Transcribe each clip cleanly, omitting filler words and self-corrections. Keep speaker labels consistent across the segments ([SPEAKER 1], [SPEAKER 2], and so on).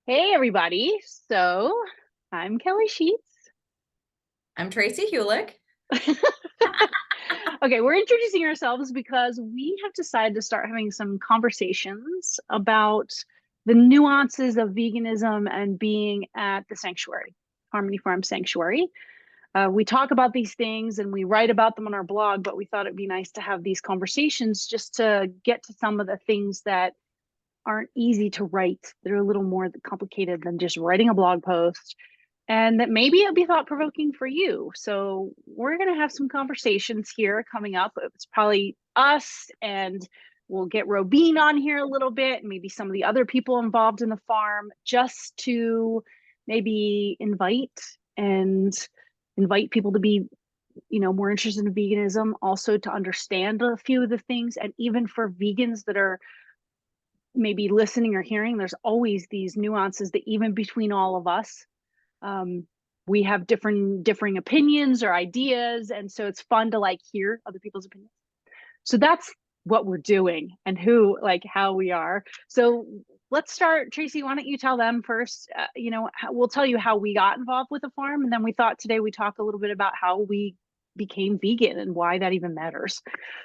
[SPEAKER 1] Hey, everybody. So I'm Kelly Sheets.
[SPEAKER 2] I'm Tracy Hulick.
[SPEAKER 1] Okay, we're introducing ourselves because we have decided to start having some conversations about the nuances of veganism and being at the sanctuary, Harmony Farm Sanctuary. We talk about these things and we write about them on our blog, but we thought it'd be nice to have these conversations just to get to some of the things that aren't easy to write. They're a little more complicated than just writing a blog post, and that maybe it'll be thought provoking for you. So we're going to have some conversations here coming up. It's probably us, and we'll get Robine on here a little bit, and maybe some of the other people involved in the farm, just to maybe and invite people to be, more interested in veganism, also to understand a few of the things, and even for vegans that are maybe listening or hearing, there's always these nuances that even between all of us, um, we have differing opinions or ideas, and so it's fun to like hear other people's opinions. So that's what we're doing and how we are. So let's start. Tracy, why don't you tell them first? We'll tell you how we got involved with the farm, and then we thought today we talk a little bit about how we became vegan and why that even matters.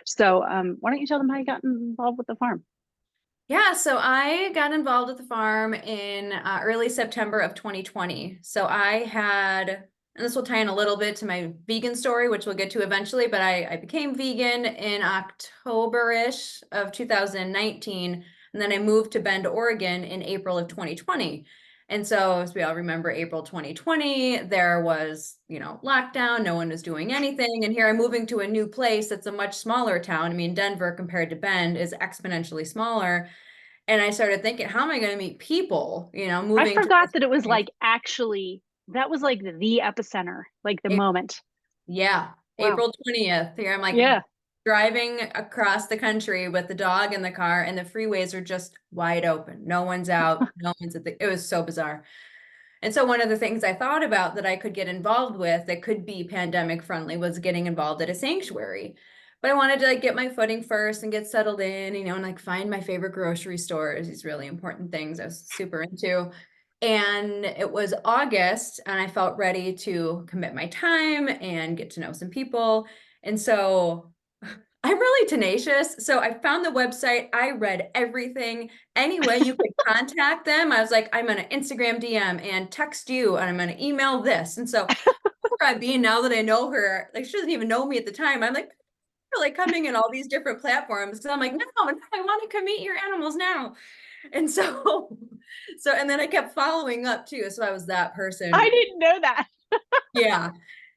[SPEAKER 1] So why don't you tell them how you got involved with the farm?
[SPEAKER 2] Yeah, so I got involved with the farm in early September of 2020. So I had, and this will tie in a little bit to my vegan story, which we'll get to eventually, but I became vegan in October-ish of 2019, and then I moved to Bend, Oregon in April of 2020. And so, as we all remember, April 2020, there was, lockdown, no one was doing anything. And here I'm moving to a new place that's a much smaller town. I mean, Denver compared to Bend is exponentially smaller. And I started thinking, how am I going to meet people,
[SPEAKER 1] I
[SPEAKER 2] moving to
[SPEAKER 1] forgot
[SPEAKER 2] this
[SPEAKER 1] that it was
[SPEAKER 2] place?
[SPEAKER 1] like actually that was like the epicenter, like the moment.
[SPEAKER 2] Yeah,
[SPEAKER 1] Wow.
[SPEAKER 2] April 20th. Here I'm like
[SPEAKER 1] Yeah.
[SPEAKER 2] driving across the country with the dog in the car, and the freeways are just wide open. No one's out, no one's it was so bizarre. And so one of the things I thought about that I could get involved with that could be pandemic friendly was getting involved at a sanctuary. But I wanted to like get my footing first and get settled in, and like find my favorite grocery stores, these really important things I was super into. And it was August, and I felt ready to commit my time and get to know some people. And so I'm really tenacious. So I found the website. I read everything. Any way you could contact them, I was like, I'm going to Instagram DM and text you, and I'm going to email this. And so, being now that I know her, like she doesn't even know me at the time. I'm like, you're like coming in all these different platforms. So I'm like, no, I want to come meet your animals now. And so, and then I kept following up too. So I was that
[SPEAKER 1] I
[SPEAKER 2] person.
[SPEAKER 1] didn't know that.
[SPEAKER 2] Yeah.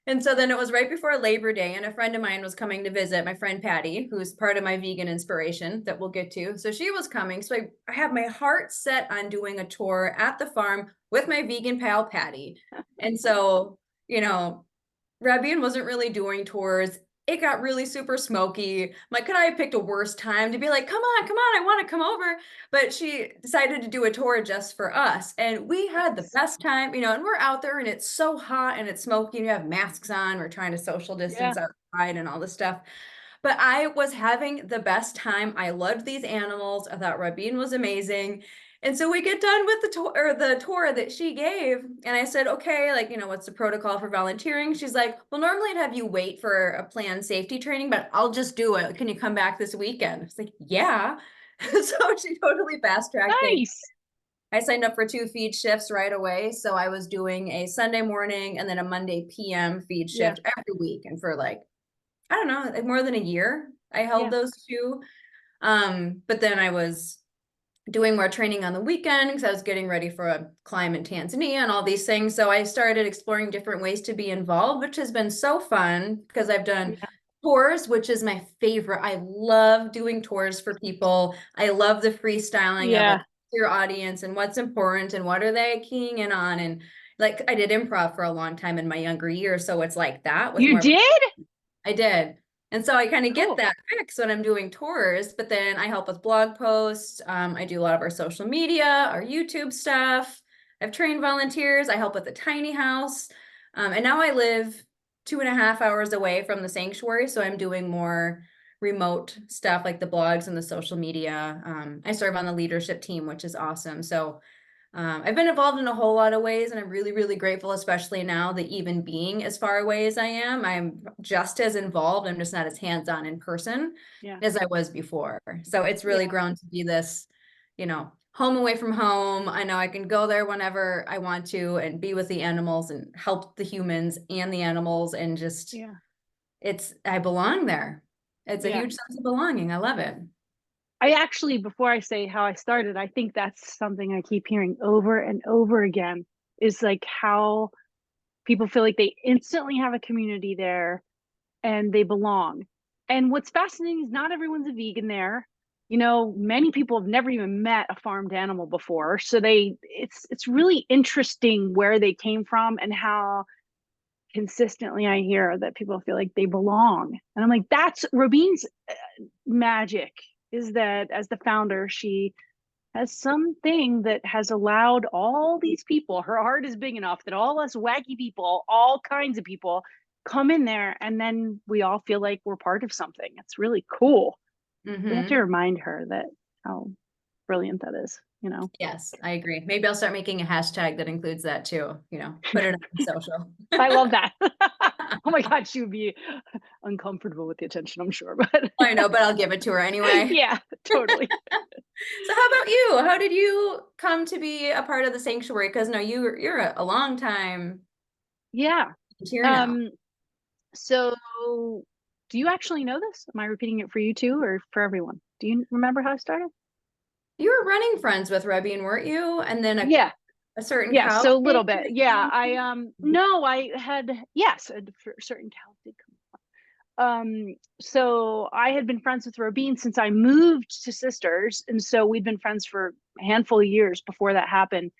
[SPEAKER 2] And so then it was right before Labor Day, and a friend of mine was coming to visit, my friend Patty, who's part of my vegan inspiration that we'll get to. So she was coming. So I have my heart set on doing a tour at the farm with my vegan pal Patty. And so, you know, Rabbian wasn't really doing tours. It got really super smoky. I'm like, could I have picked a worse time to be like, come on, I want to come over. But she decided to do a tour just for us. And we had the
[SPEAKER 1] Nice.
[SPEAKER 2] best time, and we're out there and it's so hot and it's smoky and you have masks on. We're trying to social
[SPEAKER 1] Yeah.
[SPEAKER 2] distance outside and all this stuff. But I was having the best time. I loved these animals. I thought Rabin was amazing. And so we get done with the tour that she gave. And I said, okay, like, what's the protocol for volunteering? She's like, well, normally I'd have you wait for a planned safety training, but I'll just do it. Can you come back this weekend? It's like, yeah. So she totally fast tracked things.
[SPEAKER 1] Nice.
[SPEAKER 2] I signed up for 2 feed shifts right away. So I was doing a Sunday morning and then a Monday PM feed
[SPEAKER 1] Yeah.
[SPEAKER 2] shift every week. And for like, I don't know, like more than a year, I held
[SPEAKER 1] Yeah.
[SPEAKER 2] those two. But then I was doing more training on the weekend because I was getting ready for a climb in Tanzania and all these things. So I started exploring different ways to be involved, which has been so fun because I've done
[SPEAKER 1] Yeah.
[SPEAKER 2] tours, which is my favorite. I love doing tours for people. I love the freestyling of like
[SPEAKER 1] Yeah.
[SPEAKER 2] your audience and what's important and what are they keying in on. And like I did improv for a long time in my younger years. So it's like that with
[SPEAKER 1] You
[SPEAKER 2] more of a
[SPEAKER 1] did?
[SPEAKER 2] I did. And so I kind of get
[SPEAKER 1] Cool.
[SPEAKER 2] that fix when I'm doing tours, but then I help with blog posts. I do a lot of our social media, our YouTube stuff. I've trained volunteers. I help with the tiny house. And now I live 2.5 hours away from the sanctuary. So I'm doing more remote stuff like the blogs and the social media. I serve on the leadership team, which is awesome. So I've been involved in a whole lot of ways, and I'm really, really grateful, especially now that even being as far away as I am, I'm just as involved. I'm just not as hands-on in person
[SPEAKER 1] Yeah.
[SPEAKER 2] as I was before. So it's really
[SPEAKER 1] Yeah.
[SPEAKER 2] grown to be this, home away from home. I know I can go there whenever I want to and be with the animals and help the humans and the animals, and just
[SPEAKER 1] Yeah.
[SPEAKER 2] I belong there. It's a
[SPEAKER 1] Yeah.
[SPEAKER 2] huge sense of belonging. I love it.
[SPEAKER 1] I actually, before I say how I started, I think that's something I keep hearing over and over again, is like how people feel like they instantly have a community there and they belong. And what's fascinating is not everyone's a vegan there. Many people have never even met a farmed animal before. So it's really interesting where they came from and how consistently I hear that people feel like they belong. And I'm like, that's Robin's magic, is that as the founder, she has something that has allowed all these people, her heart is big enough that all us wacky people, all kinds of people, come in there, and then we all feel like we're part of something. It's really cool. We have to
[SPEAKER 2] Mm-hmm.
[SPEAKER 1] remind her that how brilliant that is.
[SPEAKER 2] Yes, I agree. Maybe I'll start making a hashtag that includes that too, put it on social.
[SPEAKER 1] I love that. Oh my God, she would be uncomfortable with the attention, I'm sure, but
[SPEAKER 2] I know, but I'll give it to her anyway.
[SPEAKER 1] yeah, totally.
[SPEAKER 2] So how about you? How did you come to be a part of the sanctuary? Because no, you're a long time
[SPEAKER 1] Yeah.
[SPEAKER 2] volunteer now.
[SPEAKER 1] Um, so do you actually know this? Am I repeating it for you too, or for everyone? Do you remember how I started?
[SPEAKER 2] You were running friends with Rebbe, weren't you? And then
[SPEAKER 1] Yeah.
[SPEAKER 2] a certain
[SPEAKER 1] Yeah.
[SPEAKER 2] cow
[SPEAKER 1] So a little
[SPEAKER 2] came
[SPEAKER 1] bit.
[SPEAKER 2] that
[SPEAKER 1] Yeah.
[SPEAKER 2] came.
[SPEAKER 1] No, I had, yes, a certain cow did come. So I had been friends with Robin since I moved to Sisters. And so we'd been friends for a handful of years before that happened.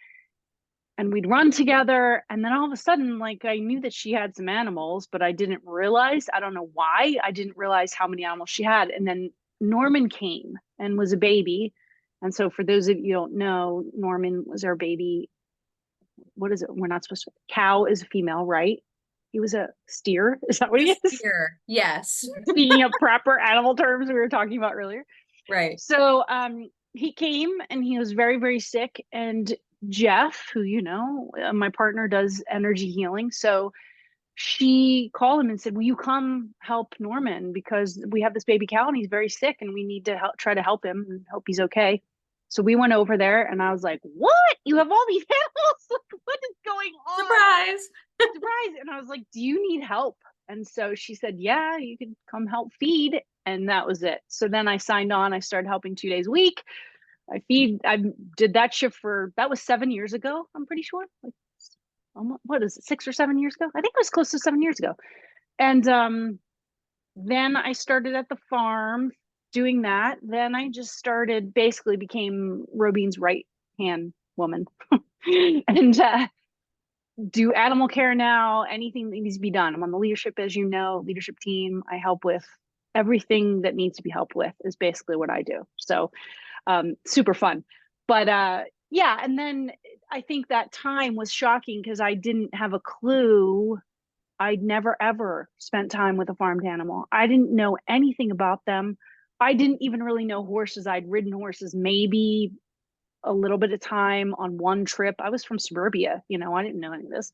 [SPEAKER 1] And we'd run together. And then all of a sudden, like, I knew that she had some animals, but I didn't realize, I don't know why, I didn't realize how many animals she had. And then Norman came and was a baby. And so for those of you who don't know, Norman was our baby. What is it? We're not supposed to. Cow is a female, right? He was a steer. Is that what he
[SPEAKER 2] Just
[SPEAKER 1] is?
[SPEAKER 2] here. Yes.
[SPEAKER 1] Speaking of proper animal terms we were talking about earlier.
[SPEAKER 2] Right.
[SPEAKER 1] So he came and he was very, very sick. And Jeff, who my partner, does energy healing. So she called him and said, "Will you come help Norman, because we have this baby cow and he's very sick and we need to try to help him and hope he's okay." So we went over there and I was like, "What? You have all these animals? Like, what is going on?"
[SPEAKER 2] Surprise.
[SPEAKER 1] Surprise. And I was like, "Do you need help?" And so she said, "Yeah, you could come help feed." And that was it. So then I signed on. I started helping 2 days a week. I did that shift that was 7 years ago, I'm pretty sure. Like, what is it, 6 or 7 years ago? I think it was close to 7 years ago. And then I started at the farm doing that. Then I just basically became Robin's right hand woman. And do animal care now, anything that needs to be done. I'm on the leadership, as you know, leadership team. I help with everything that needs to be helped with, is basically what I do. So super fun. But yeah, and then I think that time was shocking because I didn't have a clue. I'd never ever spent time with a farmed animal. I didn't know anything about them. I didn't even really know horses. I'd ridden horses maybe a little bit of time on one trip. I was from suburbia, I didn't know any of this.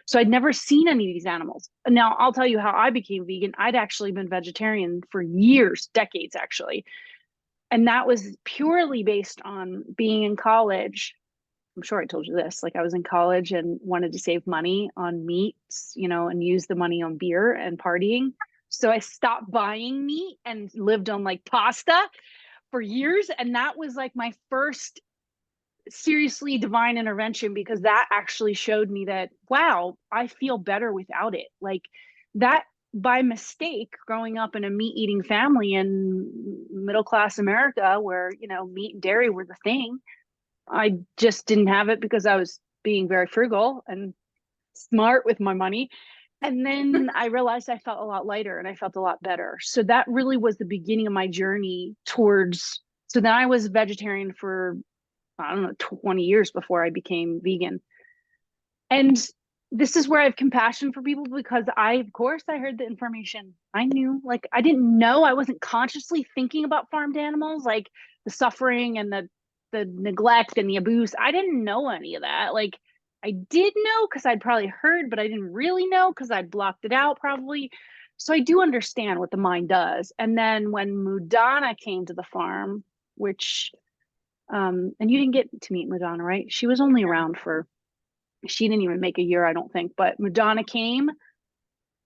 [SPEAKER 1] So I'd never seen any of these animals. Now, I'll tell you how I became vegan. I'd actually been vegetarian for years, decades actually. And that was purely based on being in college. I'm sure I told you this. Like, I was in college and wanted to save money on meats, and use the money on beer and partying. So I stopped buying meat and lived on like pasta for years. And that was like my first seriously divine intervention, because that actually showed me that, wow, I feel better without it. Like that, by mistake, growing up in a meat eating family in middle class America where, meat and dairy were the thing, I just didn't have it because I was being very frugal and smart with my money. And then I realized I felt a lot lighter and I felt a lot better. So that really was the beginning of my journey towards. So then I was vegetarian for, I don't know, 20 years before I became vegan. And this is where I have compassion for people, because of course, I heard the information. I knew, like, I didn't know, I wasn't consciously thinking about farmed animals, like the suffering and the the neglect and the abuse. I didn't know any of that. Like I did know because I'd probably heard, but I didn't really know because I'd blocked it out probably. So I do understand what the mind does. And then when Mudana came to the farm, which and you didn't get to meet Mudana, right? She was only around for, she didn't even make a year, I don't think. But Mudana came,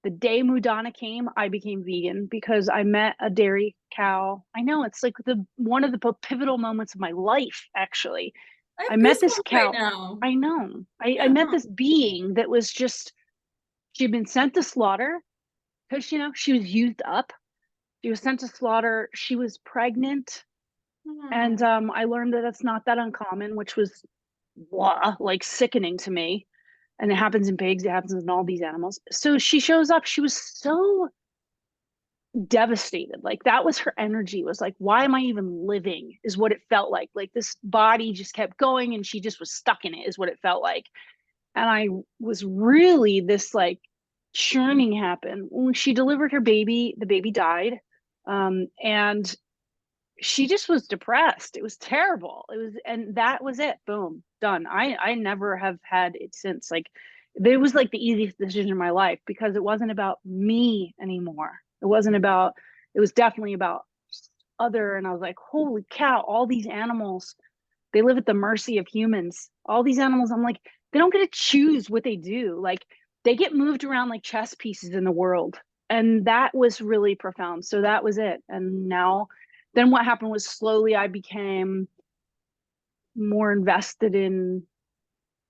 [SPEAKER 1] the day Mudana came, I became vegan because I met a dairy cow. I know it's like the one of the pivotal moments of my life, actually.
[SPEAKER 2] I have
[SPEAKER 1] I met this
[SPEAKER 2] goosebumps right
[SPEAKER 1] cow.
[SPEAKER 2] now.
[SPEAKER 1] I know. I
[SPEAKER 2] Yeah.
[SPEAKER 1] met this being that was just, she'd been sent to slaughter because, you know, she was used up. She was sent to slaughter. She was pregnant. And
[SPEAKER 2] Hmm.
[SPEAKER 1] I learned that that's not that uncommon, which was blah, like sickening to me. And it happens in pigs, it happens in all these animals. So she shows up. She was so devastated. Like that was her energy, was like, why am I even living? Is what it felt like. Like this body just kept going and she just was stuck in it, is what it felt like. And I was really this like churning happened. When she delivered her baby, the baby died. And she just was depressed. It was terrible. It was, and that was it. Boom, done. I never have had it since. Like it was like the easiest decision in my life because it wasn't about me anymore. It wasn't about, it was definitely about other. And I was like, holy cow, all these animals, they live at the mercy of humans. All these animals, I'm like, they don't get to choose what they do. Like they get moved around like chess pieces in the world. And that was really profound. So that was it. And now, then what happened was slowly I became more invested in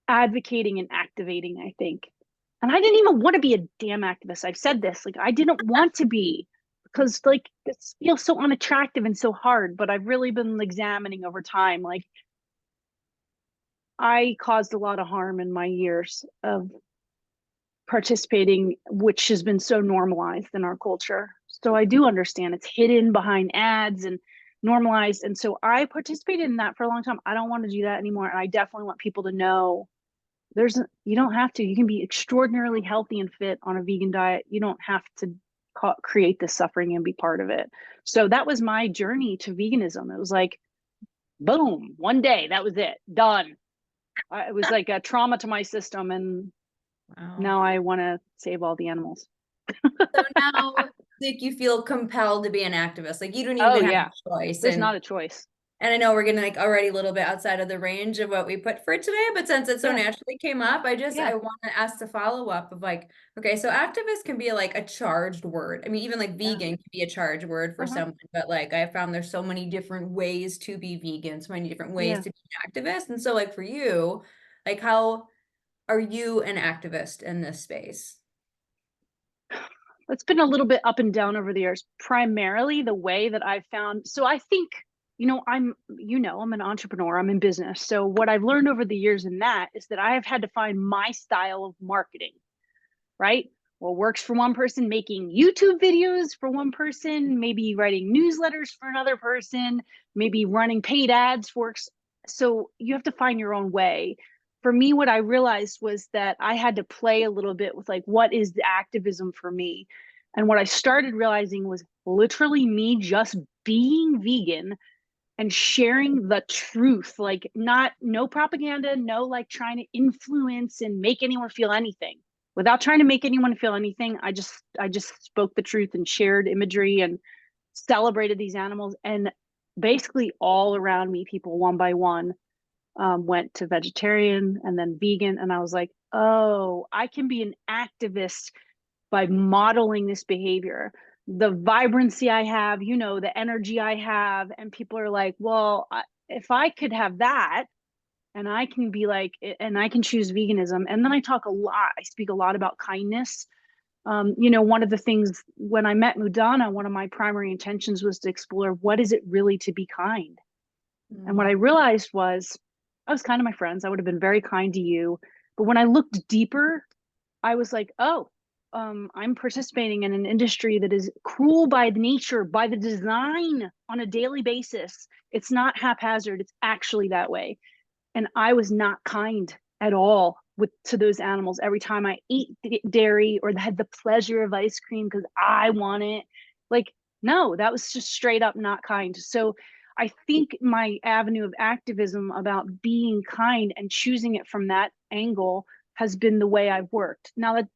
[SPEAKER 1] advocating and activating, I think. And I didn't even want to be a damn activist. I've said this, like I didn't want to be because like it feels so unattractive and so hard, but I've really been examining over time. Like I caused a lot of harm in my years of participating, which has been so normalized in our culture. So I do understand it's hidden behind ads and normalized. And so I participated in that for a long time. I don't want to do that anymore. And I definitely want people to know there's, you don't have to, you can be extraordinarily healthy and fit on a vegan diet. You don't have to create this suffering and be part of it. So that was my journey to veganism. It was like, boom, one day, that was it, done. It was like a trauma to my system. And
[SPEAKER 2] Wow.
[SPEAKER 1] now I want to save all the animals.
[SPEAKER 2] So now, like, you feel compelled to be an activist. Like, you don't
[SPEAKER 1] Oh
[SPEAKER 2] even have
[SPEAKER 1] yeah,
[SPEAKER 2] a choice.
[SPEAKER 1] there's not a choice.
[SPEAKER 2] And I know we're getting like already a little bit outside of the range of what we put for today, but since it so
[SPEAKER 1] Yeah,
[SPEAKER 2] naturally came up,
[SPEAKER 1] yeah,
[SPEAKER 2] I want to ask the follow up of like, okay, so activist can be like a charged word. I mean, even like
[SPEAKER 1] yeah.
[SPEAKER 2] vegan can be a charged word for
[SPEAKER 1] Uh-huh.
[SPEAKER 2] someone, but like I found there's so many different ways to be vegan, so many different ways
[SPEAKER 1] Yeah.
[SPEAKER 2] to be an activist. And so like for you, like how are you an activist in this space?
[SPEAKER 1] It's been a little bit up and down over the years. Primarily the way that I've found, so I think, I'm an entrepreneur, I'm in business. So what I've learned over the years in that is that I have had to find my style of marketing, right? What works for one person, making YouTube videos for one person, maybe writing newsletters for another person, maybe running paid ads works. So you have to find your own way. For me, what I realized was that I had to play a little bit with like, what is the activism for me? And what I started realizing was literally me just being vegan and sharing the truth, like not, no propaganda, no like trying to influence and make anyone feel anything. Without trying to make anyone feel anything, I just spoke the truth and shared imagery and celebrated these animals. And basically all around me, people one by one went to vegetarian and then vegan. And I was like, oh, I can be an activist by modeling this behavior, the vibrancy I have, the energy I have. And people are like, well, if I could have that, and I can be like, and I can choose veganism. And then I speak a lot about kindness. One of the things when I met Mudana, one of my primary intentions was to explore what is it really to be kind. And what I
[SPEAKER 2] Mm.
[SPEAKER 1] realized was I was kind to my friends. I would have been very kind to you. But when I looked deeper, I was like, oh, I'm participating in an industry that is cruel by nature, by the design on a daily basis. It's not haphazard. It's actually that way. And I was not kind at all to those animals. Every time I ate dairy or had the pleasure of ice cream because I want it, like, no, that was just straight up not kind. So I think my avenue of activism about being kind and choosing it from that angle has been the way I've worked. Now that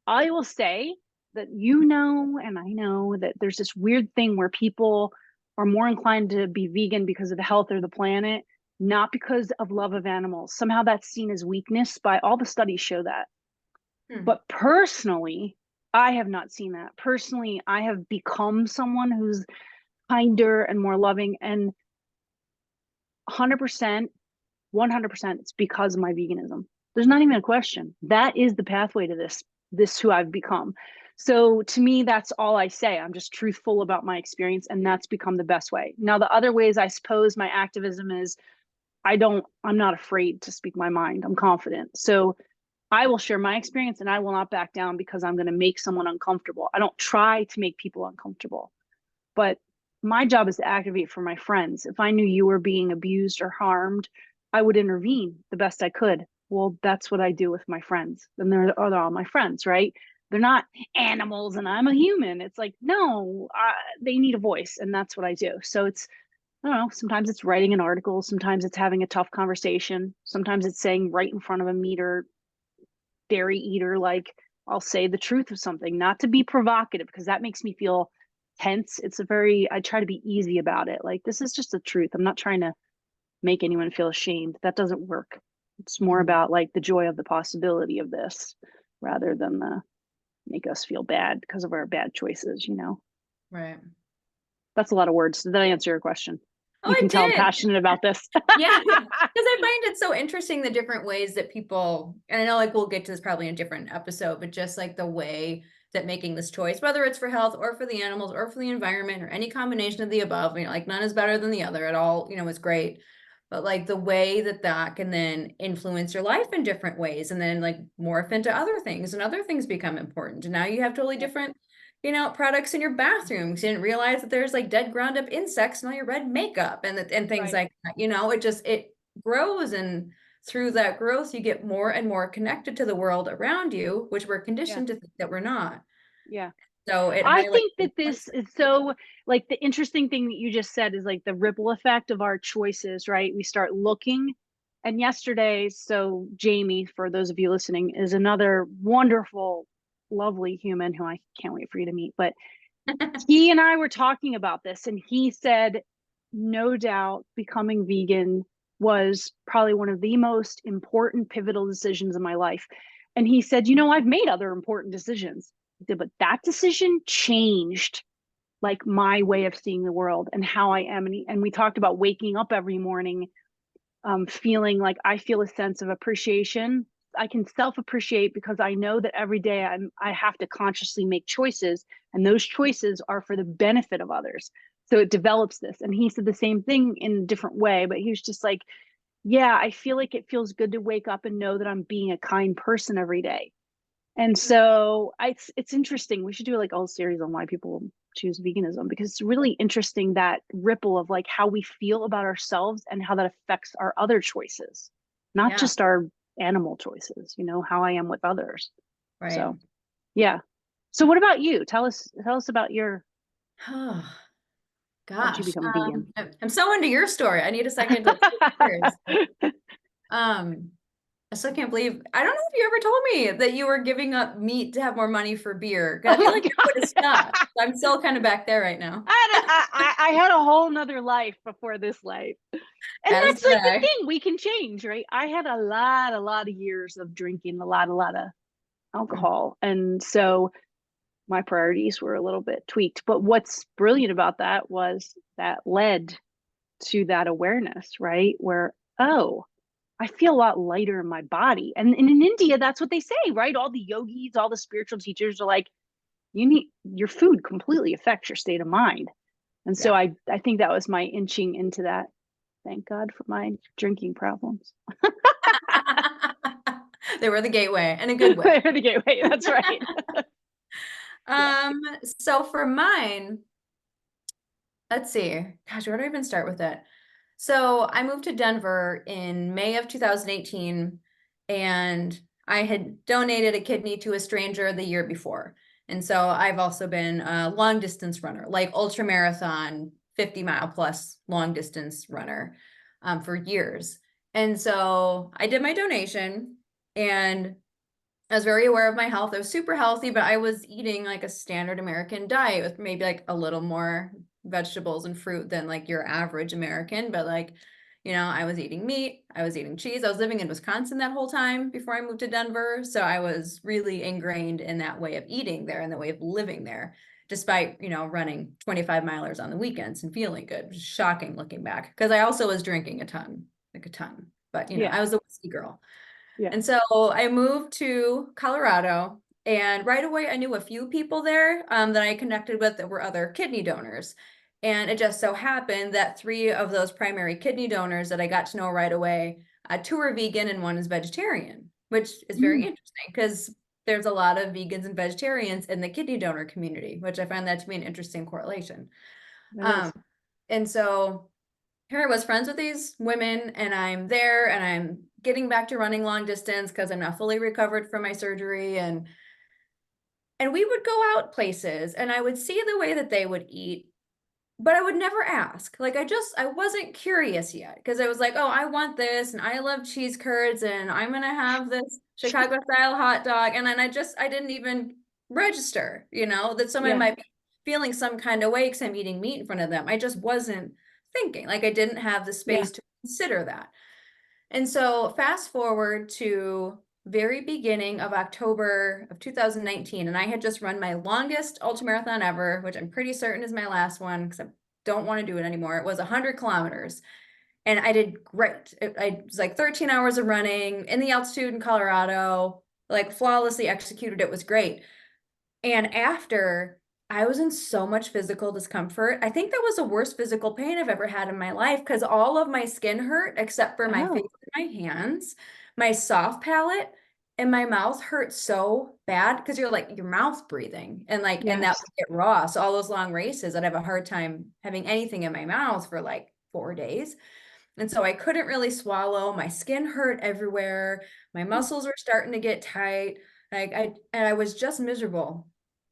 [SPEAKER 1] I will say that, and I know that there's this weird thing where people are more inclined to be vegan because of the health or the planet, not because of love of animals. Somehow that's seen as weakness, by all the studies show that. But personally, I have not seen that. Personally, I have become someone who's kinder and more loving, and 100%, 100%, it's because of my veganism. There's not even a question. That is the pathway to this who I've become. So to me, that's all I say. I'm just truthful about my experience, and that's become the best way. Now, the other ways, I suppose, my activism is I'm not afraid to speak my mind. I'm confident. So I will share my experience, and I will not back down because I'm going to make someone uncomfortable. I don't try to make people uncomfortable, but my job is to advocate for my friends. If I knew you were being abused or harmed, I would intervene the best I could. Well, that's what I do with my friends. And they're all my friends, right? They're not animals and I'm a human. It's like, no, they need a voice. And that's what I do. So it's, I don't know, sometimes it's writing an article. Sometimes it's having a tough conversation. Sometimes it's saying right in front of a meat or dairy eater, like, I'll say the truth of something, not to be provocative, because that makes me feel tense. I try to be easy about it. Like, this is just the truth. I'm not trying to make anyone feel ashamed. That doesn't work. It's more about like the joy of the possibility of this rather than the make us feel bad because of our bad choices,
[SPEAKER 2] Right.
[SPEAKER 1] That's a lot of words. Did that answer your question?
[SPEAKER 2] Oh,
[SPEAKER 1] You
[SPEAKER 2] I
[SPEAKER 1] can tell I'm
[SPEAKER 2] did.
[SPEAKER 1] passionate about this.
[SPEAKER 2] Yeah, because I find it so interesting, the different ways that people, and I know like we'll get to this probably in a different episode, but just like the way that making this choice, whether it's for health or for the animals or for the environment or any combination of the above, like none is better than the other at all, is great. But like the way that that can then influence your life in different ways and then like morph into other things and other things become important. And now you have totally different products in your bathroom. You didn't realize that there's like dead ground up insects in all your red makeup and things
[SPEAKER 1] Right.
[SPEAKER 2] like that. It grows, and through that growth, you get more and more connected to the world around you, which we're
[SPEAKER 1] Yeah.
[SPEAKER 2] conditioned to think that we're not.
[SPEAKER 1] Yeah.
[SPEAKER 2] So it
[SPEAKER 1] I
[SPEAKER 2] highlights
[SPEAKER 1] think that this is so, like, the interesting thing that you just said is like the ripple effect of our choices, right? We start looking. And yesterday, so Jamie, for those of you listening, is another wonderful, lovely human who I can't wait for you to meet. But he and I were talking about this, and he said, no doubt becoming vegan was probably one of the most important pivotal decisions in my life. And he said, I've made other important decisions. He said, but that decision changed like my way of seeing the world and how I am. And we talked about waking up every morning, feeling like I feel a sense of appreciation. I can self-appreciate because I know that every day I have to consciously make choices, and those choices are for the benefit of others. So it develops this. And he said the same thing in a different way, but he was just like, yeah, I feel like it feels good to wake up and know that I'm being a kind person every day. And so it's interesting. We should do like a whole series on why people choose veganism, because it's really interesting, that ripple of like how we feel about ourselves and how that affects our other choices, not
[SPEAKER 2] Yeah,
[SPEAKER 1] just our animal choices, how I am with others.
[SPEAKER 2] right.
[SPEAKER 1] So yeah. So what about you? Tell us about
[SPEAKER 2] Oh,
[SPEAKER 1] how'd you
[SPEAKER 2] gosh.
[SPEAKER 1] become vegan?
[SPEAKER 2] I'm so into your story. I need a second to yours. Um, I still can't believe, I don't know if you ever told me that you were giving up meat to have more money for beer. I
[SPEAKER 1] Oh
[SPEAKER 2] feel
[SPEAKER 1] my
[SPEAKER 2] like
[SPEAKER 1] God.
[SPEAKER 2] that would have stuck. I'm still kind of back there right now.
[SPEAKER 1] I had a whole nother life before this life. And
[SPEAKER 2] As
[SPEAKER 1] that's
[SPEAKER 2] did
[SPEAKER 1] like the
[SPEAKER 2] I.
[SPEAKER 1] thing, we can change, right? I had a lot of years of drinking a lot of alcohol. And so my priorities were a little bit tweaked. But what's brilliant about that was that led to that awareness, right? Where, oh, I feel a lot lighter in my body. And in India, that's what they say, right? All the yogis, all the spiritual teachers are like, your food completely affects your state of mind. And so
[SPEAKER 2] Yeah.
[SPEAKER 1] I think that was my inching into that. Thank God for my drinking problems.
[SPEAKER 2] They were the gateway in a good way.
[SPEAKER 1] They're the gateway. That's right. Yeah.
[SPEAKER 2] So for mine, let's see. Gosh, where do I even start with it? So I moved to Denver in May of 2018, and I had donated a kidney to a stranger the year before. And so I've also been a long distance runner, like ultra marathon, 50-mile plus long distance runner for years. And so I did my donation, and I was very aware of my health. I was super healthy, but I was eating like a standard American diet with maybe like a little more vegetables and fruit than like your average American. But like, I was eating meat, I was eating cheese. I was living in Wisconsin that whole time before I moved to Denver. So I was really ingrained in that way of eating there and the way of living there, despite, running 25 milers on the weekends and feeling good. It was shocking looking back, because I also was drinking a ton, like a ton. But,
[SPEAKER 1] Yeah.
[SPEAKER 2] I was a whiskey girl.
[SPEAKER 1] Yeah.
[SPEAKER 2] And so I moved to Colorado, and right away I knew a few people there that I connected with that were other kidney donors. And it just so happened that 3 of those primary kidney donors that I got to know right away, 2 are vegan and 1 is vegetarian, which is very interesting because there's a lot of vegans and vegetarians in the kidney donor community, which I find that to be an interesting correlation. And so here I was friends with these women, and I'm there and I'm getting back to running long distance because I'm not fully recovered from my surgery. And we would go out places and I would see the way that they would eat, but I would never ask. Like I wasn't curious yet, because I was like, oh, I want this and I love cheese curds and I'm gonna have this Chicago style hot dog. And then I didn't even register, that someone might be feeling some kind of way because I'm eating meat in front of them. I just wasn't thinking, like I didn't have the space to consider that. And so fast forward to very beginning of October of 2019, and I had just run my longest ultramarathon ever, which I'm pretty certain is my last one because I don't want to do it anymore. It was 100 kilometers, and I did great. I was like 13 hours of running in the altitude in Colorado, like flawlessly executed. It was great. And after, I was in so much physical discomfort. I think that was the worst physical pain I've ever had in my life, because all of my skin hurt except for my face and my hands, my soft palate, and my mouth hurt so bad because you're like your mouth breathing and like and that would get raw. So all those long races, I'd have a hard time having anything in my mouth for like 4 days. And so I couldn't really swallow. My skin hurt everywhere. My muscles were starting to get tight. I was just miserable.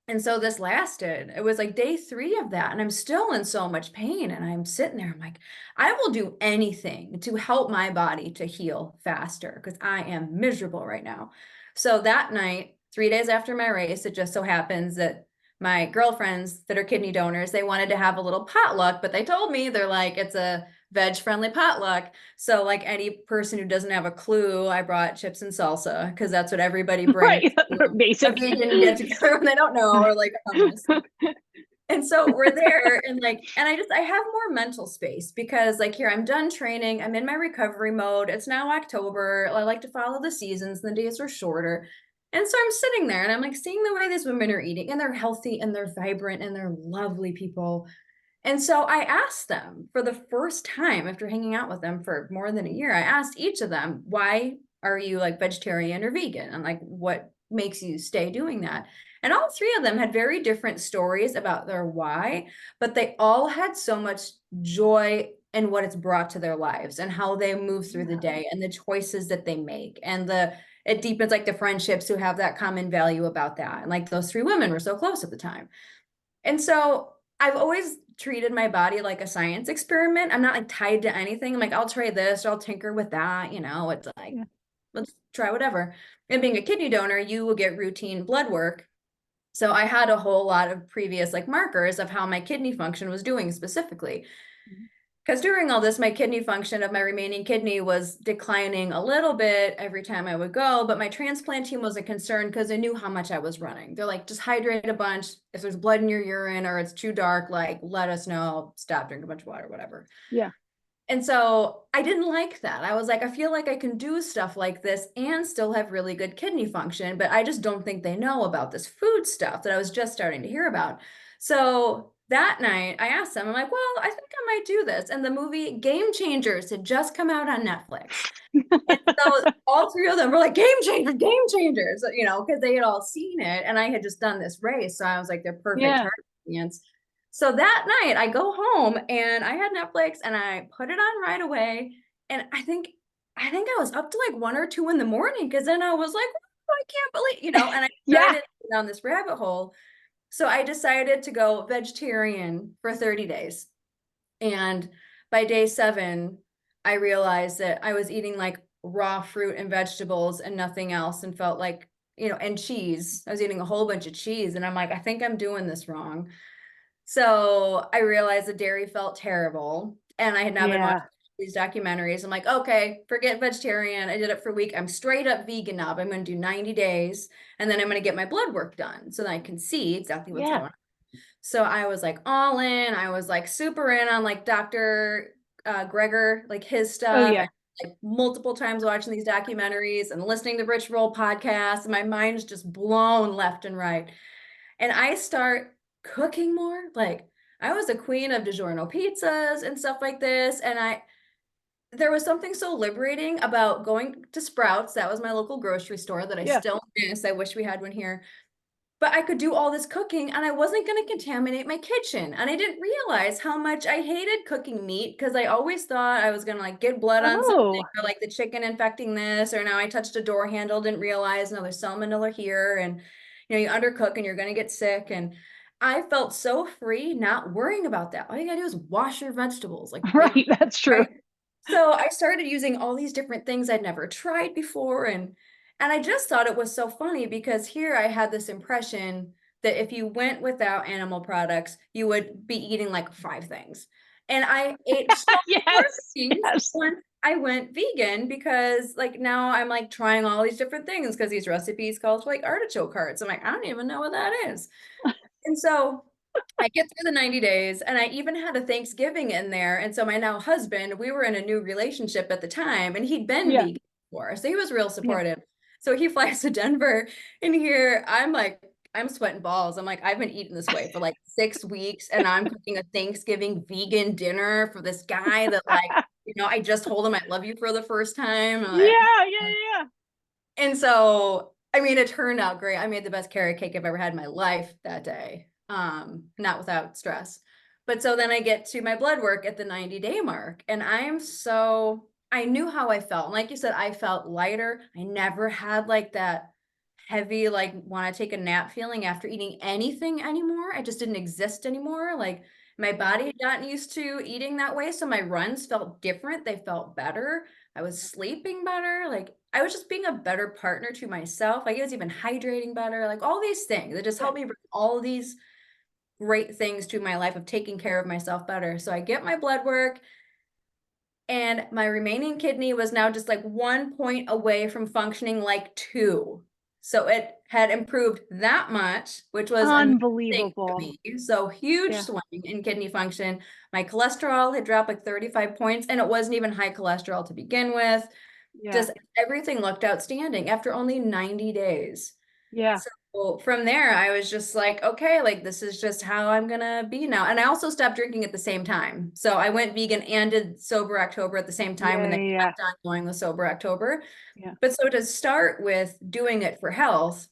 [SPEAKER 2] And so this lasted, it was like day 3 of that. And I'm still in so much pain. And I'm sitting there, I'm like, I will do anything to help my body to heal faster because I am miserable right now. So that night, 3 days after my race, it just so happens that my girlfriends that are kidney donors, they wanted to have a little potluck, but they told me, they're like, it's a veg-friendly potluck. So like any person who doesn't have a clue, I brought chips and salsa because that's what everybody brings.
[SPEAKER 1] Right. Basic.
[SPEAKER 2] A vegan get together when they don't know, or like hummus. And so we're there, and I have more mental space because like here, I'm done training. I'm in my recovery mode. It's now October. I like to follow the seasons. And the days are shorter. And so I'm sitting there and I'm like seeing the way these women are eating, and they're healthy and they're vibrant and they're lovely people. And so I asked them for the first time after hanging out with them for more than a year, I asked each of them, why are you like vegetarian or vegan? And like, what makes you stay doing that? And all 3 of them had very different stories about their why, but they all had so much joy in what it's brought to their lives and how they move through the day and the choices that they make. And it deepens like the friendships who have that common value about that. And like those 3 women were so close at the time. And so I've always treated my body like a science experiment. I'm not like tied to anything. I'm like, I'll try this or I'll tinker with that. It's like, let's try whatever. And being a kidney donor, you will get routine blood work. So I had a whole lot of previous like markers of how my kidney function was doing specifically. Because during all this, my kidney function of my remaining kidney was declining a little bit every time I would go, but my transplant team wasn't concerned because they knew how much I was running. They're like, just hydrate a bunch. If there's blood in your urine or it's too dark, like let us know, stop, drink a bunch of water, whatever.
[SPEAKER 1] Yeah.
[SPEAKER 2] And so I didn't like that. I was like, I feel like I can do stuff like this and still have really good kidney function, but I just don't think they know about this food stuff that I was just starting to hear about. So that night I asked them, I'm like, well, I think I might do this. And the movie Game Changers had just come out on Netflix. And so all 3 of them were like, game changers, because they had all seen it. And I had just done this race. So I was like, they're perfect target audience. So that night I go home and I had Netflix and I put it on right away. And I think I was up to like 1 or 2 in the morning, because then I was like, oh, I can't believe, and I started down this rabbit hole. So I decided to go vegetarian for 30 days. And by day 7, I realized that I was eating like raw fruit and vegetables and nothing else, and felt like, and cheese. I was eating a whole bunch of cheese, and I'm like, I think I'm doing this wrong. So I realized the dairy felt terrible. And I had now been watching
[SPEAKER 1] Yeah.
[SPEAKER 2] these documentaries. I'm like, okay, forget vegetarian. I did it for a week. I'm straight up vegan now. But I'm going to do 90 days, and then I'm going to get my blood work done so that I can see exactly what's
[SPEAKER 1] Yeah.
[SPEAKER 2] going on. So I was like all in. I was like super in on like Dr. Greger, like his
[SPEAKER 1] Oh
[SPEAKER 2] stuff,
[SPEAKER 1] yeah.
[SPEAKER 2] and like multiple times watching these documentaries and listening to Rich Roll podcasts. And my mind's just blown left and right. And I start cooking more. Like, I was a queen of DiGiorno pizzas and stuff like this. And there was something so liberating about going to Sprouts. That was my local grocery store that I
[SPEAKER 1] Yeah.
[SPEAKER 2] still miss. I wish we had one here. But I could do all this cooking, and I wasn't going to contaminate my kitchen. And I didn't realize how much I hated cooking meat, because I always thought I was going to like get blood on something,
[SPEAKER 1] Oh,
[SPEAKER 2] or like the chicken infecting this, or now I touched a door handle, didn't realize, no, there's salmonella here. And, you undercook and you're going to get sick. And I felt so free not worrying about that. All you got to do is wash your vegetables. Like,
[SPEAKER 1] right. That's true.
[SPEAKER 2] right? So I started using all these different things I'd never tried before. And I just thought it was so funny, because here I had this impression that if you went without animal products, you would be eating like 5 things. And I ate so more
[SPEAKER 1] Yes.
[SPEAKER 2] things
[SPEAKER 1] Yes.
[SPEAKER 2] once I went vegan, because like now I'm like trying all these different things, because these recipes call for like artichoke hearts. I'm like, I don't even know what that is. And so I get through the 90 days, and I even had a Thanksgiving in there. And so my now husband, we were in a new relationship at the time, and he'd been
[SPEAKER 1] Yeah.
[SPEAKER 2] vegan before. So he was real
[SPEAKER 1] Yeah.
[SPEAKER 2] supportive. So he flies to Denver, and here I'm like, I'm sweating balls. I'm like, I've been eating this way for like 6 weeks, and I'm cooking a Thanksgiving vegan dinner for this guy that like, I just told him I love you for the first time.
[SPEAKER 1] Yeah. Yeah. Yeah.
[SPEAKER 2] And so, I mean, it turned out great. I made the best carrot cake I've ever had in my life that day. Not without stress. But so then I get to my blood work at the 90-day mark, and I knew how I felt. And like you said, I felt lighter. I never had like that heavy, like want to take a nap feeling after eating anything anymore. I just didn't exist anymore. Like my body had gotten used to eating that way. So my runs felt different. They felt better. I was sleeping better. Like I was just being a better partner to myself. Like I was even hydrating better, like all these things that just
[SPEAKER 1] Yeah.
[SPEAKER 2] helped me bring all these great things to my life of taking care of myself better. So I get my blood work, and my remaining kidney was now just like 1 point away from functioning like 2. So it had improved that much, which was amazing to
[SPEAKER 1] Unbelievable.
[SPEAKER 2] me. So huge
[SPEAKER 1] Yeah.
[SPEAKER 2] swing in kidney function. My cholesterol had dropped like 35 points, and it wasn't even high cholesterol to begin with.
[SPEAKER 1] Yeah.
[SPEAKER 2] Just everything looked outstanding after only 90 days.
[SPEAKER 1] Yeah.
[SPEAKER 2] So from there, I was just like, okay, like this is just how I'm gonna be now. And I also stopped drinking at the same time. So I went vegan and did sober October at the same time,
[SPEAKER 1] Yeah.
[SPEAKER 2] and then
[SPEAKER 1] Yeah.
[SPEAKER 2] kept on going with sober October.
[SPEAKER 1] Yeah.
[SPEAKER 2] But so to start with doing it for health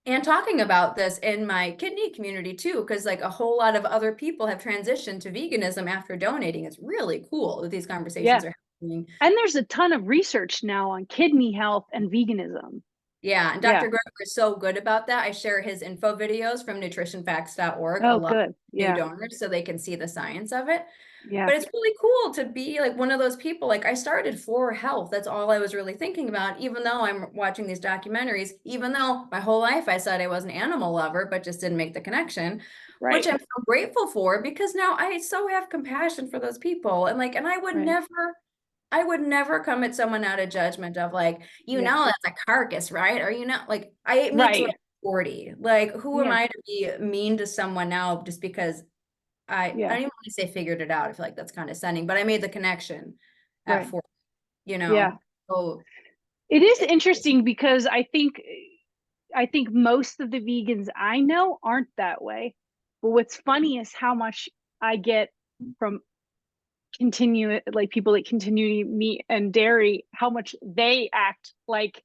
[SPEAKER 2] and talking about this in my kidney community too, because like a whole lot of other people have transitioned to veganism after donating. It's really cool that these
[SPEAKER 1] Yeah.
[SPEAKER 2] conversations are happening.
[SPEAKER 1] And there's a ton of research now on kidney health and veganism.
[SPEAKER 2] Yeah, and
[SPEAKER 1] Yeah.
[SPEAKER 2] Dr. Grover is so good about that. I share his info videos from nutritionfacts.org a
[SPEAKER 1] Oh,
[SPEAKER 2] lot
[SPEAKER 1] good.
[SPEAKER 2] new
[SPEAKER 1] Yeah.
[SPEAKER 2] donors so they can see the science of it.
[SPEAKER 1] Yeah.
[SPEAKER 2] But it's really cool to be like one of those people. Like I started for health. That's all I was really thinking about, even though I'm watching these documentaries, even though my whole life I said I was an animal lover, but just didn't make the connection, which
[SPEAKER 1] Right.
[SPEAKER 2] I'm so grateful for, because now I so have compassion for those people. And like, and
[SPEAKER 1] Right.
[SPEAKER 2] I would never come at someone out of judgment of like,
[SPEAKER 1] Yeah.
[SPEAKER 2] that's a carcass, right? Or like I ate meat till I
[SPEAKER 1] Right.
[SPEAKER 2] was 40. Like, who am
[SPEAKER 1] Yeah.
[SPEAKER 2] I to be mean to someone now just because I
[SPEAKER 1] Yeah.
[SPEAKER 2] don't even want to say figured it out. I feel like that's condescending, but I made the connection at
[SPEAKER 1] Right.
[SPEAKER 2] 40, you
[SPEAKER 1] Yeah.
[SPEAKER 2] know. So
[SPEAKER 1] It is
[SPEAKER 2] it,
[SPEAKER 1] interesting because I think most of the vegans I know aren't that way. But what's funny is how much I get from people that continue to eat meat and dairy, how much they act like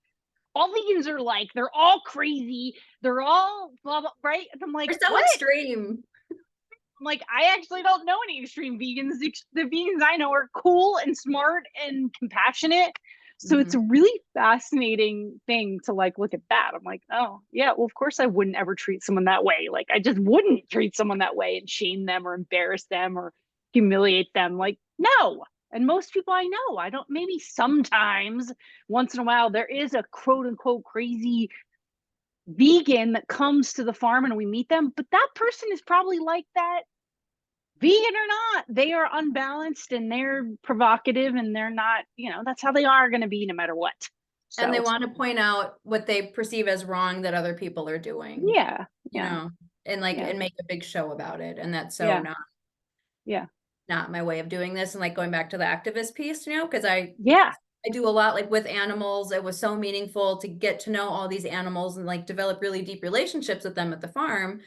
[SPEAKER 1] all vegans are like, they're all crazy, they're all blah blah, right? And I'm like,
[SPEAKER 2] we're so
[SPEAKER 1] what?
[SPEAKER 2] extreme.
[SPEAKER 1] I'm like, I actually don't know any extreme vegans. The vegans I know are cool and smart and compassionate. So it's a
[SPEAKER 2] Mhm.
[SPEAKER 1] really fascinating thing to like look at that. I'm like, oh yeah, well of course I wouldn't ever treat someone that way. Like I just wouldn't treat someone that way and shame them or embarrass them or humiliate them. Like, no. And most people I know, I don't, maybe sometimes once in a while, there is a quote unquote crazy vegan that comes to the farm and we meet them, but that person is probably like that vegan or not. They are unbalanced and they're provocative and they're not, that's how they are going to be no matter what.
[SPEAKER 2] And they
[SPEAKER 1] So,
[SPEAKER 2] want to point out what they perceive as wrong that other people are doing,
[SPEAKER 1] yeah,
[SPEAKER 2] you
[SPEAKER 1] yeah,
[SPEAKER 2] know, and like,
[SPEAKER 1] yeah,
[SPEAKER 2] and make a big show about it. And that's so
[SPEAKER 1] yeah, yeah,
[SPEAKER 2] not my way of doing this. And like going back to the activist piece, because
[SPEAKER 1] yeah,
[SPEAKER 2] I do a lot like with animals. It was so meaningful to get to know all these animals and like develop really deep relationships with them at the farm.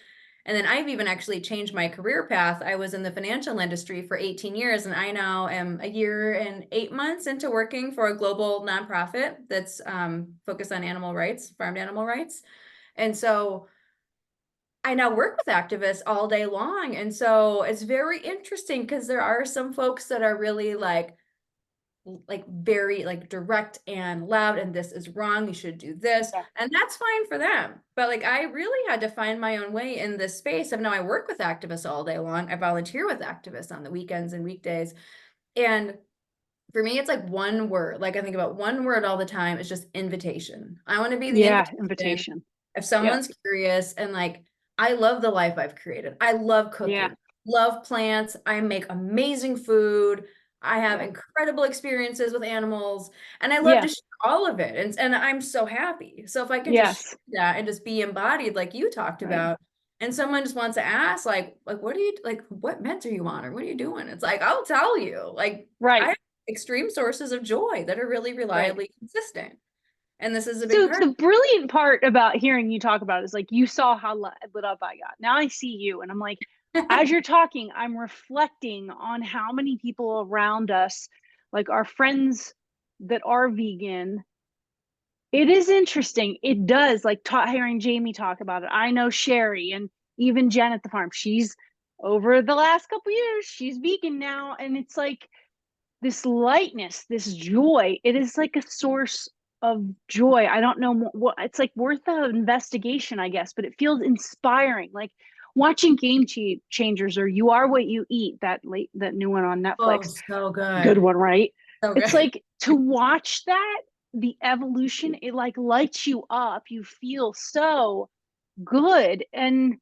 [SPEAKER 2] And then I've even actually changed my career path. I was in the financial industry for 18 years, and I now am a year and 8 months into working for a global nonprofit that's focused on animal rights, farmed animal rights. And so I now work with activists all day long. And so it's very interesting because there are some folks that are really like very like direct and loud, and this is wrong, you should do this,
[SPEAKER 1] yeah,
[SPEAKER 2] and that's fine for them. But like I really had to find my own way in this space of now I work with activists all day long. I volunteer with activists on the weekends and weekdays. And for me, it's like one word. Like I think about one word all the time. It's just invitation. I want to be the
[SPEAKER 1] yeah,
[SPEAKER 2] invitation.
[SPEAKER 1] invitation.
[SPEAKER 2] If
[SPEAKER 1] Yep.
[SPEAKER 2] someone's curious and like, I love the life I've created. I love
[SPEAKER 1] Yeah,
[SPEAKER 2] cooking, love plants. I make amazing food. I have
[SPEAKER 1] yeah,
[SPEAKER 2] incredible experiences with animals, and I love
[SPEAKER 1] yeah,
[SPEAKER 2] to share all of it. And I'm so happy. So if I could just
[SPEAKER 1] yes,
[SPEAKER 2] share that and just be embodied like you talked
[SPEAKER 1] right,
[SPEAKER 2] about, and someone just wants to ask, like, what do you like? What meds are you on, or what are you doing? It's like, I'll tell you. Like, I
[SPEAKER 1] right,
[SPEAKER 2] have extreme sources of joy that are really
[SPEAKER 1] right.
[SPEAKER 2] reliably consistent. And this is a big
[SPEAKER 1] So
[SPEAKER 2] part.
[SPEAKER 1] the brilliant part about hearing you talk about it is like you saw how lit up I got. Now I see you, and I'm like, as you're talking, I'm reflecting on how many people around us, like our friends that are vegan. It is interesting. It does, like hearing Jamie talk about it. I know Sherry and even Jen at the farm. She's over the last couple years, she's vegan now, and it's like this lightness, this joy. It is like a source of joy. I don't know what it's like, worth the investigation, I guess, but it feels inspiring. Like watching Changers or You Are What You Eat, that new one on
[SPEAKER 2] Oh,
[SPEAKER 1] Netflix.
[SPEAKER 2] so
[SPEAKER 1] Good
[SPEAKER 2] good.
[SPEAKER 1] one, right?
[SPEAKER 2] So
[SPEAKER 1] It's
[SPEAKER 2] good.
[SPEAKER 1] like to watch that, the evolution, it like lights you up. You feel so good. And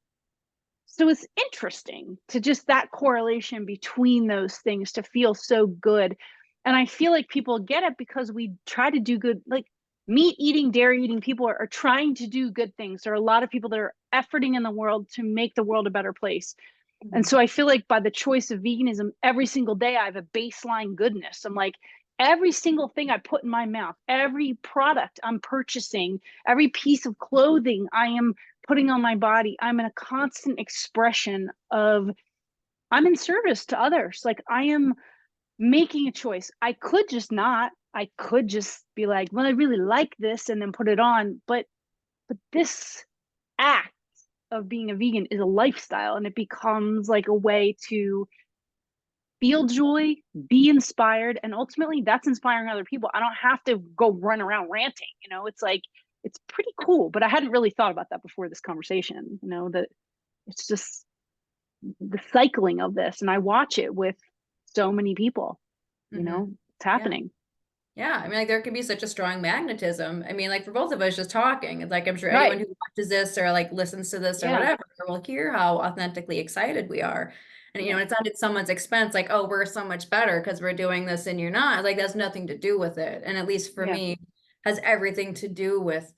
[SPEAKER 1] so it's interesting to just that correlation between those things to feel so good. And I feel like people get it because we try to do good, like meat eating, dairy eating people are trying to do good things. There are a lot of people that are efforting in the world to make the world a better place. And
[SPEAKER 2] Mhm.
[SPEAKER 1] so I feel like by the choice of veganism, every single day I have a baseline goodness. I'm like, every single thing I put in my mouth, every product I'm purchasing, every piece of clothing I am putting on my body, I'm in a constant expression of I'm in service to others. Like I am making a choice. I could just not. I could just be like, well, I really like this and then put it on. But this act of being a vegan is a lifestyle, and it becomes like a way to feel joy, be inspired, and ultimately that's inspiring other people. I don't have to go run around ranting. It's like it's pretty cool. But I hadn't really thought about that before this conversation. That it's just the cycling of this, and I watch it with so many people.
[SPEAKER 2] Mhm.
[SPEAKER 1] It's
[SPEAKER 2] Yeah.
[SPEAKER 1] happening.
[SPEAKER 2] Yeah. I mean, like there can be such a strong magnetism. I mean, like for both of us just talking, it's like I'm sure anyone
[SPEAKER 1] Right.
[SPEAKER 2] who watches this or like listens to this or
[SPEAKER 1] Yeah.
[SPEAKER 2] whatever will hear how authentically excited we are. And
[SPEAKER 1] Yeah.
[SPEAKER 2] it's not at someone's expense, like, oh, we're so much better because we're doing this and you're not. Like that's nothing to do with it. And at least for
[SPEAKER 1] Yeah.
[SPEAKER 2] me, has everything to do with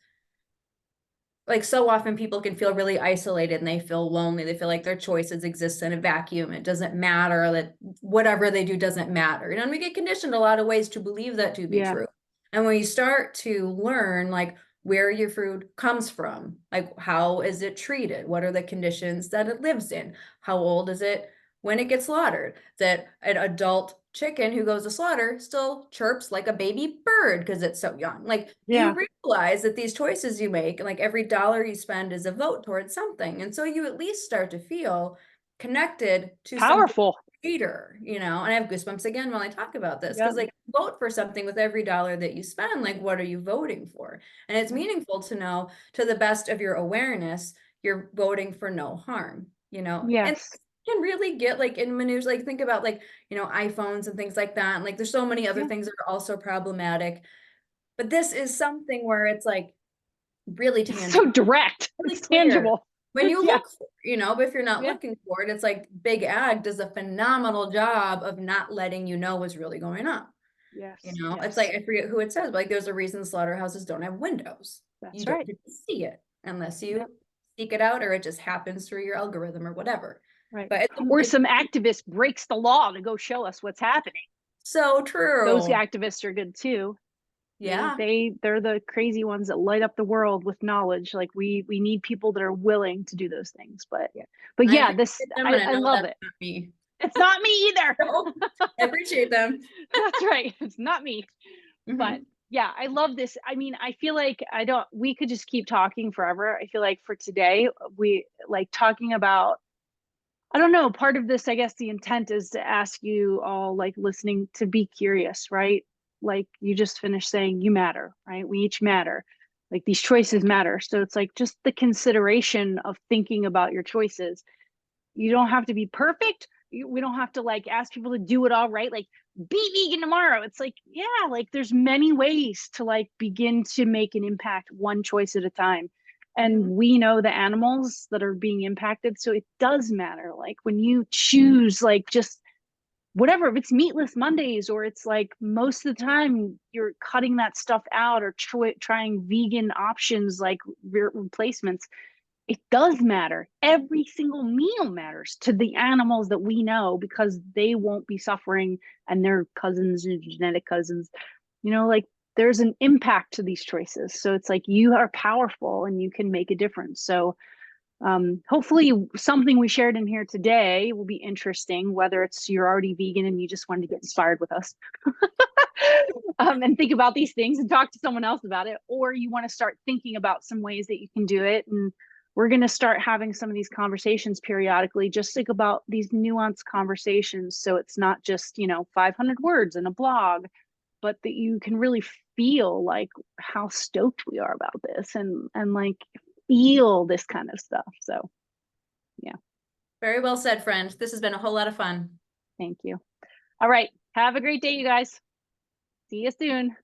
[SPEAKER 2] like so often people can feel really isolated and they feel lonely. They feel like their choices exist in a vacuum. It doesn't matter that whatever they do doesn't matter. And we get conditioned a lot of ways to believe that to be
[SPEAKER 1] Yeah.
[SPEAKER 2] true. And when you start to learn like where your food comes from, like how is it treated? What are the conditions that it lives in? How old is it when it gets slaughtered? That an adult chicken who goes to slaughter still chirps like a baby bird because it's so young. Like you
[SPEAKER 1] Yeah.
[SPEAKER 2] realize that these choices you make, like every dollar you spend is a vote towards something. And so you at least start to feel connected to something
[SPEAKER 1] Powerful.
[SPEAKER 2] greater, and I have goosebumps again when I talk about this
[SPEAKER 1] Yeah.
[SPEAKER 2] because like vote for something with every dollar that you spend, like what are you voting for? And it's meaningful to know to the best of your awareness, you're voting for no harm, and
[SPEAKER 1] Yes.
[SPEAKER 2] can really get like in maneuvers, like think about like, you know, iPhones and things like that. And like, there's so many other
[SPEAKER 1] Yeah.
[SPEAKER 2] things that are also problematic, but this is something where it's like really
[SPEAKER 1] It's so
[SPEAKER 2] tangible,
[SPEAKER 1] direct.
[SPEAKER 2] really
[SPEAKER 1] It's
[SPEAKER 2] clear.
[SPEAKER 1] tangible.
[SPEAKER 2] When you
[SPEAKER 1] Yeah.
[SPEAKER 2] look, you know, but if you're not
[SPEAKER 1] Yeah.
[SPEAKER 2] looking for it, it's like Big Ag does a phenomenal job of not letting you know what's really going on. You
[SPEAKER 1] Yes.
[SPEAKER 2] know, it's like,
[SPEAKER 1] Yes.
[SPEAKER 2] I forget who it says, but like there's a reason slaughterhouses don't have windows. You
[SPEAKER 1] That's
[SPEAKER 2] don't
[SPEAKER 1] right.
[SPEAKER 2] get to see it unless
[SPEAKER 1] Yep.
[SPEAKER 2] you seek it out or it just happens through your algorithm or whatever.
[SPEAKER 1] Right.
[SPEAKER 2] But
[SPEAKER 1] Or
[SPEAKER 2] it's
[SPEAKER 1] some activist breaks the law to go show us what's happening.
[SPEAKER 2] so
[SPEAKER 1] Those
[SPEAKER 2] true.
[SPEAKER 1] activists are good too.
[SPEAKER 2] Yeah.
[SPEAKER 1] They're the crazy ones that light up the world with knowledge. Like we need people that are willing to do those things.
[SPEAKER 2] Yeah.
[SPEAKER 1] But
[SPEAKER 2] And I
[SPEAKER 1] yeah, this
[SPEAKER 2] appreciate them and I
[SPEAKER 1] I
[SPEAKER 2] know
[SPEAKER 1] love
[SPEAKER 2] that's
[SPEAKER 1] it.
[SPEAKER 2] not me.
[SPEAKER 1] It's not me either.
[SPEAKER 2] So I appreciate them.
[SPEAKER 1] That's right. It's not me. But
[SPEAKER 2] Mhm.
[SPEAKER 1] yeah, I love this. I mean, I feel like we could just keep talking forever. I feel like for today, we like talking about, I don't know, part of this, I guess the intent is to ask you all like listening to be curious, right? Like you just finished saying you matter, right? We each matter. Like these choices matter. So it's like just the consideration of thinking about your choices. You don't have to be perfect. We don't have to like ask people to do it all right. Like be vegan tomorrow. It's like, yeah, like there's many ways to like begin to make an impact one choice at a time. And
[SPEAKER 2] Mhm.
[SPEAKER 1] we know the animals that are being impacted. So it does matter. Like when you choose like just whatever, if it's meatless Mondays or it's like most of the time you're cutting that stuff out or trying vegan options like replacements, it does matter. Every single meal matters to the animals that we know because they won't be suffering and their cousins and genetic cousins. Like there's an impact to these choices. So it's like you are powerful and you can make a difference. So hopefully something we shared in here today will be interesting, whether it's you're already vegan and you just wanted to get inspired with us and think about these things and talk to someone else about it, or you want to start thinking about some ways that you can do it. And we're going to start having some of these conversations periodically. Just think about these nuanced conversations. So it's not just, 500 words in a blog, but that you can really feel like how stoked we are about this and like feel this kind of stuff. So yeah,
[SPEAKER 2] Very well said, friend. This has been a whole lot of fun.
[SPEAKER 1] thank you. All right. Have a great day, you guys. See you soon.